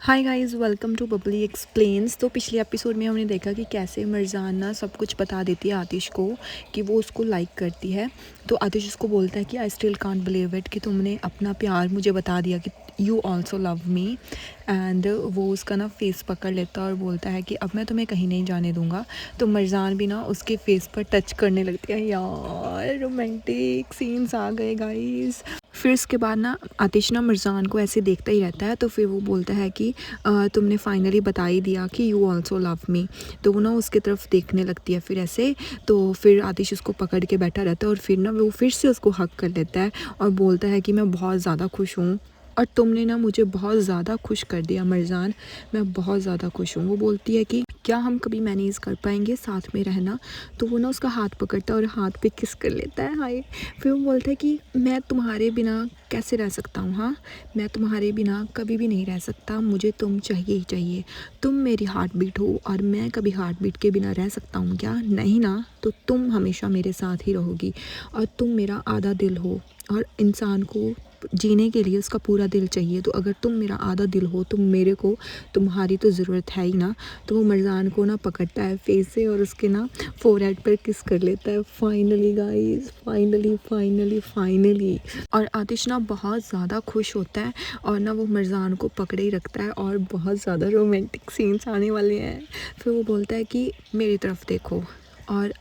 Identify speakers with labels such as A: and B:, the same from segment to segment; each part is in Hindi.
A: Hi guys, welcome to bubbly explains. तो पिछले एपिसोड में हमने देखा कि कैसे मरजान ना सब कुछ बता देती है आतिश को कि वो उसको लाइक करती है। तो आतिश उसको बोलता है कि I still can't believe it कि तुमने अपना प्यार मुझे बता दिया कि you also love me. And वो उसका ना फेस पकड़ लेता है और बोलता है कि अब मैं तुम्हें कहीं नहीं जाने दूंगा। तो मरजान भी ना उसके फेस पर टच करने लगती है। यार रोमांटिक सीन्स आ गए गाइस। फिर इसके बाद ना आतिश ना मरजान को ऐसे देखता ही रहता है। तो फिर वो बोलता है कि तुमने फाइनली बता ही दिया कि यू ऑल्सो लव मी। तो वो ना उसकी तरफ देखने लगती है फिर ऐसे। तो फिर आतिश उसको पकड़ के बैठा रहता है और फिर ना वो फिर से उसको हक कर लेता है और बोलता है कि मैं बहुत ज़्यादा खुश हूँ और तुमने ना मुझे बहुत ज़्यादा खुश कर दिया मरजान, मैं बहुत ज़्यादा खुश हूँ। वो बोलती है कि क्या हम कभी मैनेज कर पाएंगे साथ में रहना। तो वो ना उसका हाथ पकड़ता है और हाथ पे किस कर लेता है। हाय। फिर वो बोलता है कि मैं तुम्हारे बिना कैसे रह सकता हूँ। हाँ, मैं तुम्हारे बिना कभी भी नहीं रह सकता, मुझे तुम चाहिए ही चाहिए। तुम मेरी हार्ट बीट हो और मैं कभी हार्ट बीट के बिना रह सकता हूँ क्या? नहीं ना। तो तुम हमेशा मेरे साथ ही रहोगी और तुम मेरा आधा दिल हो और इंसान को जीने के लिए उसका पूरा दिल चाहिए। तो अगर तुम मेरा आधा दिल हो तो मेरे को तुम्हारी तो ज़रूरत है ही ना। तो वो मरजान को ना पकड़ता है फेस से और उसके ना फोरहेड पर किस कर लेता है। Finally guys, finally finally finally. और आतिश ना बहुत ज़्यादा खुश होता है और ना वो मरजान को पकड़े ही रखता है और बहुत ज़्यादा रोमांटिक सीन्स आने वाले हैं। फिर वो बोलता है कि मेरी तरफ देखो और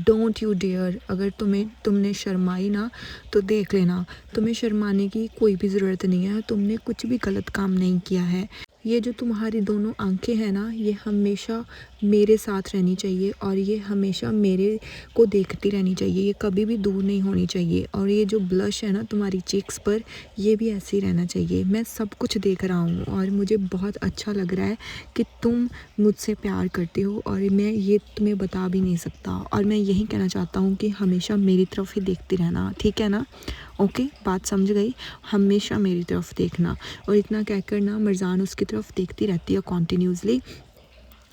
A: डोंट यू डेयर, अगर तुमने शर्माई ना तो देख लेना, तुम्हें शर्माने की कोई भी ज़रूरत नहीं है, तुमने कुछ भी गलत काम नहीं किया है। ये जो तुम्हारी दोनों आंखें हैं ना, ये हमेशा मेरे साथ रहनी चाहिए और ये हमेशा मेरे को देखती रहनी चाहिए, ये कभी भी दूर नहीं होनी चाहिए। और ये जो ब्लश है ना तुम्हारी चीक्स पर, ये भी ऐसे ही रहना चाहिए। मैं सब कुछ देख रहा हूँ और मुझे बहुत अच्छा लग रहा है कि तुम मुझसे प्यार करते हो और मैं ये तुम्हें बता भी नहीं सकता। और मैं यही कहना चाहता हूँ कि हमेशा मेरी तरफ ही देखती रहना, ठीक है ना? ओके, बात समझ गई? हमेशा मेरी तरफ देखना। और इतना कहकर ना मरजान उसकी तरफ देखती रहती है कॉन्टीन्यूसली।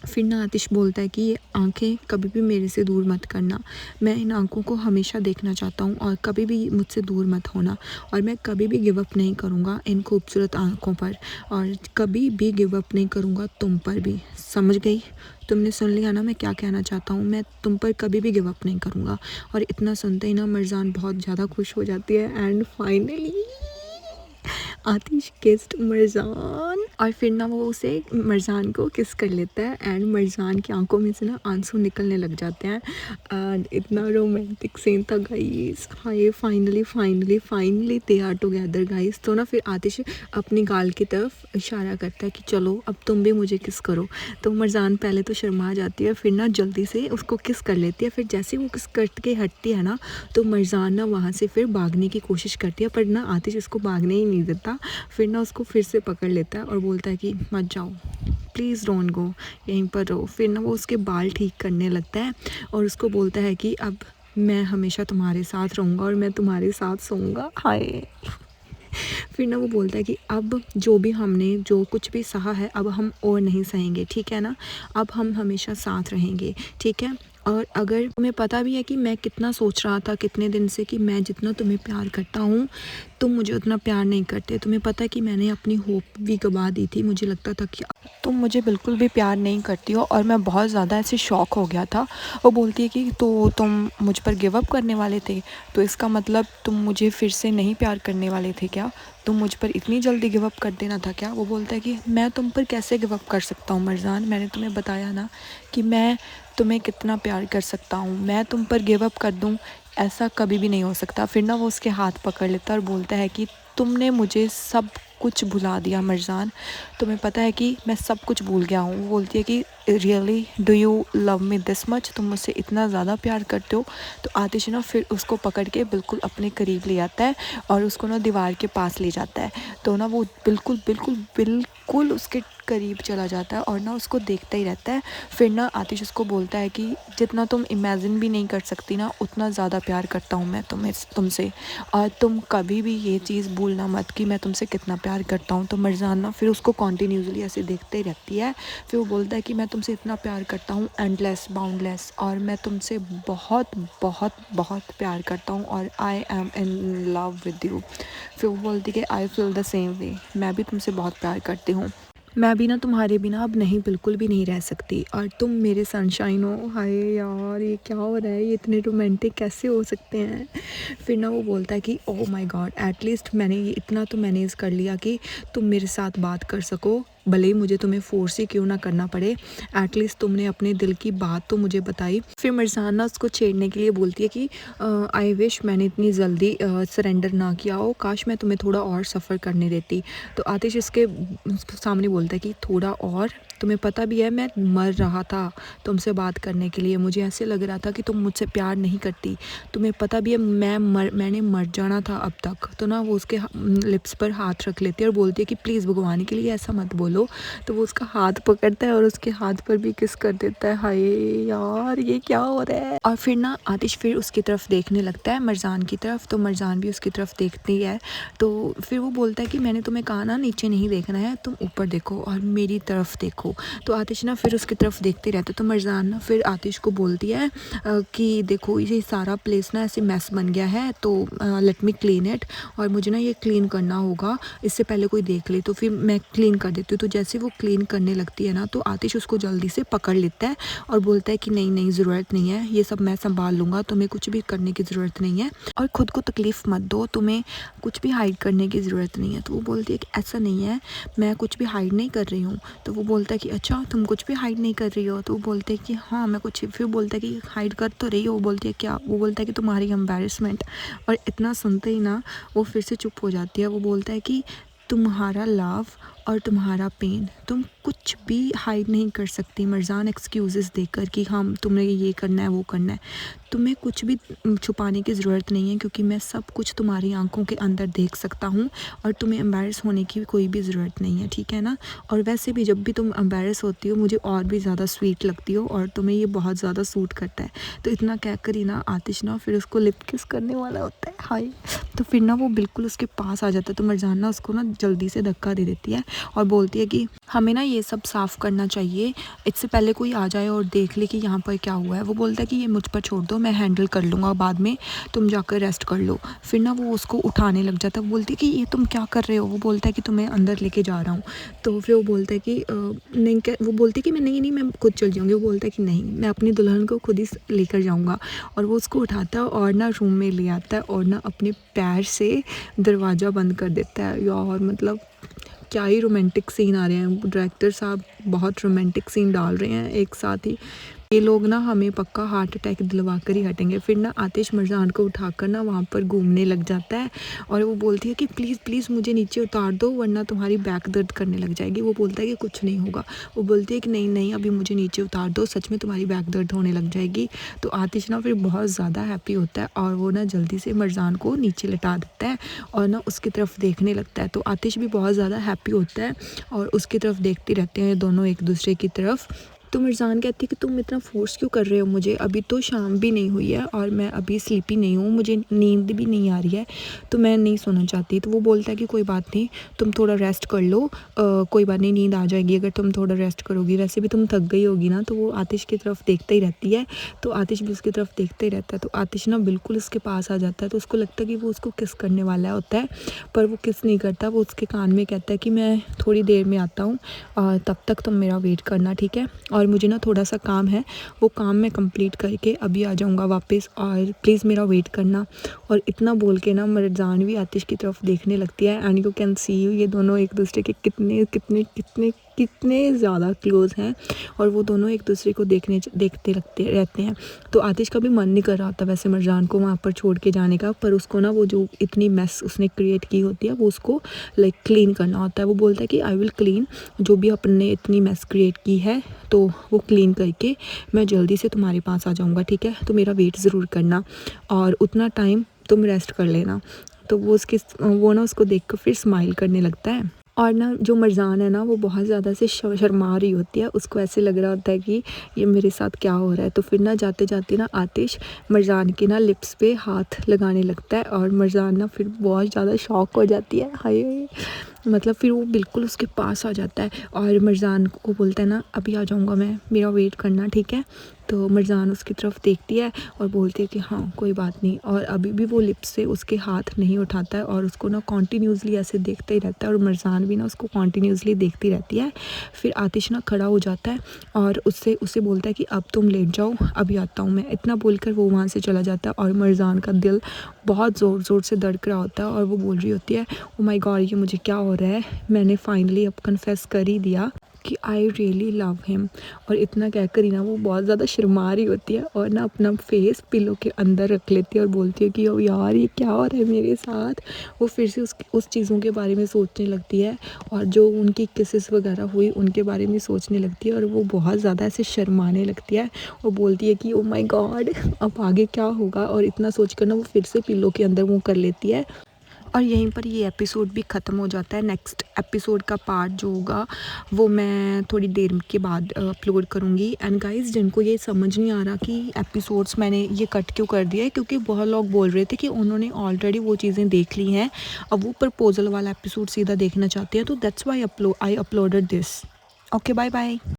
A: फिर ना आतिश बोलता है कि ये आंखें कभी भी मेरे से दूर मत करना, मैं इन आंखों को हमेशा देखना चाहता हूँ और कभी भी मुझसे दूर मत होना। और मैं कभी भी गिव अप नहीं करूँगा इन खूबसूरत आंखों पर और कभी भी गिव अप नहीं करूँगा तुम पर भी। समझ गई? तुमने सुन लिया ना मैं क्या कहना चाहता हूँ, मैं तुम पर कभी भी गिव अप नहीं करूँगा। और इतना सुनते ही ना मरजान बहुत ज़्यादा खुश हो जाती है and finally Aatish kissed Marjan. और फिर ना वो उसे मरजान को किस कर लेता है एंड मरजान की आंखों में से ना आंसू निकलने लग जाते हैं। एंड इतना रोमांटिक सीन था गाइस। हाँ, ये finally finally finally they are together guys. तो ना फिर आतिश अपनी गाल की तरफ इशारा करता है कि चलो अब तुम भी मुझे किस करो। तो मरजान पहले तो शर्मा जाती है, फिर ना जल्दी से उसको किस कर लेती है। फिर जैसे वो किस करके हटती है ना, तो मरजान ना वहाँ से फिर भागने की कोशिश करती है, पर ना आतिश उसको भागने ही नहीं देता। फिर ना उसको फिर से पकड़ लेता है और बोलता है कि मत जाओ, प्लीज़ डोंट गो, यहीं पर रहो। फिर ना वो उसके बाल ठीक करने लगता है और उसको बोलता है कि अब मैं हमेशा तुम्हारे साथ रहूँगा और मैं तुम्हारे साथ सोऊंगा। हाय। फिर ना वो बोलता है कि अब जो भी हमने जो कुछ भी सहा है अब हम और नहीं सहेंगे, ठीक है ना? अब हम हमेशा साथ रहेंगे, ठीक है? और अगर तुम्हें पता भी है कि मैं कितना सोच रहा था कितने दिन से कि मैं जितना तुम्हें प्यार करता हूँ तुम मुझे उतना प्यार नहीं करते। तुम्हें पता है कि मैंने अपनी होप भी गवा दी थी, मुझे लगता था कि तुम मुझे बिल्कुल भी प्यार नहीं करती हो और मैं बहुत ज़्यादा ऐसे शॉक हो गया था। वो बोलती है कि तो तुम मुझ पर गिव अप करने वाले थे, तो इसका मतलब तुम मुझे फिर से नहीं प्यार करने वाले थे क्या? तुम मुझ पर इतनी जल्दी गिव अप कर देना था क्या? वो बोलता है कि मैं तुम पर कैसे गिव अप कर सकता हूँ मरजान, मैंने तुम्हें बताया ना कि मैं तुम्हें कितना प्यार कर सकता हूँ, मैं तुम पर गिव अप कर दूँ ऐसा कभी भी नहीं हो सकता। फिर ना वो उसके हाथ पकड़ लेता है और बोलता है कि तुमने मुझे सब कुछ भुला दिया मरजान, तुम्हें पता है कि मैं सब कुछ भूल गया हूँ। वो बोलती है कि really do you love me this much, तुम मुझसे इतना ज़्यादा प्यार करते हो? तो आतिश ना फिर उसको पकड़ के बिल्कुल अपने करीब ले आता है और उसको ना दीवार के पास ले जाता है। तो ना वो बिल्कुल बिल्कुल बिल्कुल उसके करीब चला जाता है और ना उसको देखता ही रहता है। फिर ना आतिश उसको बोलता है कि जितना तुम इमेजिन भी नहीं कर सकती ना उतना ज़्यादा प्यार करता हूँ मैं तुमसे, और तुम कभी भी ये चीज़ भूलना मत कि मैं तुमसे कितना प्यार करता हूँ। तो मरजान ना फिर उसको कॉन्टीन्यूसली ऐसे देखते ही रहती है। फिर वो बोलता है कि मैं तुमसे इतना प्यार करता हूँ, एंडलेस बाउंडलेस, और मैं तुमसे बहुत बहुत बहुत प्यार करता हूँ और I am in love with you. फिर वो बोलती है कि I feel the same way, मैं भी तुमसे बहुत प्यार करती हूँ। मैं भी ना तुम्हारे बिना अब नहीं, बिल्कुल भी नहीं रह सकती, और तुम मेरे सनशाइन हो। हाय यार, ये क्या हो रहा है, ये इतने रोमांटिक कैसे हो सकते हैं। फिर ना वो बोलता है कि ओह माय गॉड, एटलीस्ट मैंने ये इतना तो मैनेज कर लिया कि तुम मेरे साथ बात कर सको, भले ही मुझे तुम्हें फोर्स ही क्यों ना करना पड़े, एटलीस्ट तुमने अपने दिल की बात तो मुझे बताई। फिर मिर्जान ना उसको छेड़ने के लिए बोलती है कि आई विश मैंने इतनी जल्दी सरेंडर ना किया हो, काश मैं तुम्हें थोड़ा और सफ़र करने देती। तो आतिश इसके सामने बोलता है कि थोड़ा और, तुम्हें पता भी है मैं मर रहा था तुमसे बात करने के लिए, मुझे ऐसे लग रहा था कि तुम मुझसे प्यार नहीं करती, तुम्हें पता भी है मैंने मर जाना था अब तक। तो ना वो उसके लिप्स पर हाथ रख लेती है और बोलती है कि प्लीज़ भगवान के लिए ऐसा मत बोलो। तो वो उसका हाथ पकड़ता है और उसके हाथ पर भी किस कर देता है। हाय यार, ये क्या हो रहा है। और फिर ना आतिश फिर उसकी तरफ देखने लगता है, मरजान की तरफ, तो मरजान भी उसकी तरफ देखती है। तो फिर वो बोलता है कि मैंने तुम्हें कहा ना नीचे नहीं देखना है, तुम ऊपर देखो और मेरी तरफ देखो। तो आतिश ना फिर उसकी तरफ देखते रहते, तो मरजान ना फिर आतिश को बोलती है कि देखो ये सारा प्लेस ना ऐसे मैस बन गया है, तो लेट मी क्लीन इट, और मुझे ना ये क्लीन करना होगा, इससे पहले कोई देख ले। तो फिर मैं क्लीन कर देती हूँ। तो जैसे वो क्लीन करने लगती है ना, तो आतिश उसको जल्दी से पकड़ लेता है और बोलता है कि नहीं नहीं, ज़रूरत नहीं है, ये सब मैं संभाल लूँगा, तुम्हें कुछ भी करने की ज़रूरत नहीं है, और ख़ुद को तकलीफ़ मत दो, तुम्हें कुछ भी हाइड करने की ज़रूरत नहीं है। तो वो बोलती है कि ऐसा नहीं है, मैं कुछ भी हाइड नहीं कर रही हूँ। तो वो बोलता है कि अच्छा तुम कुछ भी हाइड नहीं कर रही हो। तो वो बोलते हैं कि हाँ मैं कुछ, फिर बोलता है कि हाइड कर तो रही हो। वो बोलती है क्या। वो बोलता है कि तुम्हारी एम्बैरेसमेंट। और इतना सुनते ही ना वो फिर से चुप हो जाती है। वो बोलता है कि तुम्हारा लव और तुम्हारा पेन, तुम कुछ भी हाइड नहीं कर सकती मरजान एक्सक्यूज़ेस देकर कि हाँ तुमने ये करना है वो करना है। तुम्हें कुछ भी छुपाने की ज़रूरत नहीं है, क्योंकि मैं सब कुछ तुम्हारी आंखों के अंदर देख सकता हूँ, और तुम्हें एम्बैरस होने की कोई भी ज़रूरत नहीं है, ठीक है ना। और वैसे भी जब भी तुम एम्बैरस होती हो मुझे और भी ज़्यादा स्वीट लगती हो, और तुम्हें ये बहुत ज़्यादा सूट करता है। तो इतना कहकर ही ना आतिश ना फिर उसको लिप किस करने वाला होता है। हाय। तो फिर ना वो बिल्कुल उसके पास आ जाता है। तो मरजान ना उसको ना जल्दी से धक्का दे देती है और बोलती है कि हमें ना ये सब साफ़ करना चाहिए, इससे पहले कोई आ जाए और देख ले कि यहाँ पर क्या हुआ है। वो बोलता है कि ये मुझ पर छोड़ दो, मैं हैंडल कर लूँगा, बाद में तुम जाकर रेस्ट कर लो। फिर ना वो उसको उठाने लग जाता है। वो बोलती है कि ये तुम क्या कर रहे हो। वो बोलता है कि तुम्हें अंदर लेके जा रहा हूँ। तो फिर वो बोलता है कि नहीं, क्या। वो बोलती है कि मैं नहीं मैं खुद चल जाऊँगी। वो बोलता है कि नहीं, मैं अपनी दुल्हन को खुद ही लेकर जाऊँगा। और वो उसको उठाता है और ना रूम में ले आता है और ना अपने पैर से दरवाज़ा बंद कर देता है। यार मतलब क्या ही रोमांटिक सीन आ रहे हैं, डायरेक्टर साहब बहुत रोमांटिक सीन डाल रहे हैं एक साथ ही। ये लोग ना हमें पक्का हार्ट अटैक दिलवा कर ही हटेंगे। फिर ना आतिश मरजान को उठाकर ना वहाँ पर घूमने लग जाता है, और वो बोलती है कि प्लीज़ प्लीज़ मुझे नीचे उतार दो, वरना तुम्हारी बैक दर्द करने लग जाएगी। वो बोलता है कि कुछ नहीं होगा। वो बोलती है कि नहीं नहीं, अभी मुझे नीचे उतार दो, सच में तुम्हारी बैक दर्द होने लग जाएगी। तो आतिश ना फिर बहुत ज़्यादा हैप्पी होता है, और वो ना जल्दी से मरजान को नीचे लटा देता है और ना उसकी तरफ देखने लगता है। तो आतिश भी बहुत ज़्यादा हैप्पी होता है और उसकी तरफ देखते रहते हैं दोनों एक दूसरे की तरफ। तो मिर्ज़ान कहती है कि तुम इतना फोर्स क्यों कर रहे हो मुझे, अभी तो शाम भी नहीं हुई है और मैं अभी स्लीपी नहीं हूँ, मुझे नींद भी नहीं आ रही है, तो मैं नहीं सोना चाहती। तो वो बोलता है कि कोई बात नहीं, तुम थोड़ा रेस्ट कर लो, कोई बात नहीं, नींद आ जाएगी अगर तुम थोड़ा रेस्ट करोगी, वैसे भी तुम थक गई होगी ना। तो वो आतिश की तरफ देखते ही रहती है, तो आतिश भी उसकी तरफ देखते ही रहता है। तो आतिश ना बिल्कुल उसके पास आ जाता है, तो उसको लगता है कि वो उसको किस करने वाला होता है, पर वो किस नहीं करता। वो उसके कान में कहता है कि मैं थोड़ी देर में आता हूँ, तब तक तुम मेरा वेट करना, ठीक है, और मुझे ना थोड़ा सा काम है, वो काम मैं कंप्लीट करके अभी आ जाऊँगा वापस, और प्लीज़ मेरा वेट करना। और इतना बोल के ना मरजान भी आतिश की तरफ देखने लगती है, एंड यू कैन सी ये दोनों एक दूसरे के कितने कितने कितने कितने ज़्यादा क्लोज़ हैं, और वो दोनों एक दूसरे को देखते रहते हैं। तो आतिश का भी मन नहीं कर रहा होता वैसे मरजान को वहाँ पर छोड़ के जाने का, पर उसको ना वो जो इतनी मेस उसने क्रिएट की होती है वो उसको लाइक क्लीन करना होता है। वो बोलता है कि आई विल क्लीन, जो भी अपने इतनी मेस क्रिएट की है तो वो क्लीन करके मैं जल्दी से तुम्हारे पास आ जाऊँगा, ठीक है, तो मेरा वेट ज़रूर करना और उतना टाइम तुम रेस्ट कर लेना। तो वो ना उसको देख कर फिर स्माइल करने लगता है, और ना जो मरजान है ना वो बहुत ज़्यादा से शर्मा रही होती है, उसको ऐसे लग रहा होता है कि ये मेरे साथ क्या हो रहा है। तो फिर ना जाते जाते ना आतिश मरजान के ना लिप्स पे हाथ लगाने लगता है, और मरजान ना फिर बहुत ज़्यादा शॉक हो जाती है। हाय मतलब फिर वो बिल्कुल उसके पास आ जाता है और मिर्ज़ान को बोलता है ना, अभी आ जाऊँगा मैं, मेरा वेट करना, ठीक है। तो मिर्ज़ान उसकी तरफ देखती है और बोलती है कि हाँ कोई बात नहीं, और अभी भी वो लिप से उसके हाथ नहीं उठाता है और उसको ना कॉन्टीन्यूसली ऐसे देखता ही रहता है, और मिर्ज़ान भी ना उसको कॉन्टीन्यूसली देखती रहती है। फिर आतिश ना खड़ा हो जाता है और उससे उसे बोलता है कि अब तुम लेट जाओ, अभी आता हूँ मैं। इतना बोलकर वो वहाँ से चला जाता है और मिर्ज़ान का दिल बहुत ज़ोर ज़ोर से धड़क रहा होता है और वो बोल रही होती है, ओ माय गॉड ये मुझे क्या हो रहा है, मैंने फाइनली अब कन्फेस कर ही दिया कि आई रियली लव हिम। और इतना कहकर ही ना वो बहुत ज़्यादा शर्मा रही होती है और ना अपना फेस पिलो के अंदर रख लेती है और बोलती है कि ओ यार ये क्या हो रहा है मेरे साथ। वो फिर से उस चीज़ों के बारे में सोचने लगती है और जो उनकी किसेस वगैरह हुई उनके बारे में सोचने लगती है और वो बहुत ज़्यादा ऐसे शर्माने लगती है और बोलती है कि ओ माय गॉड अब आगे क्या होगा। और इतना सोचकर ना वो फिर से पिलो के अंदर मुँह कर लेती है और यहीं पर ये एपिसोड भी ख़त्म हो जाता है। नेक्स्ट एपिसोड का पार्ट जो होगा वो मैं थोड़ी देर के बाद अपलोड करूँगी। एंड गाइस जिनको ये समझ नहीं आ रहा कि एपिसोड्स मैंने ये कट क्यों कर दिया है, क्योंकि बहुत लोग बोल रहे थे कि उन्होंने ऑलरेडी वो चीज़ें देख ली हैं, अब वो प्रपोजल वाला एपिसोड सीधा देखना चाहते हैं, तो that's why I uploaded this. Okay bye bye.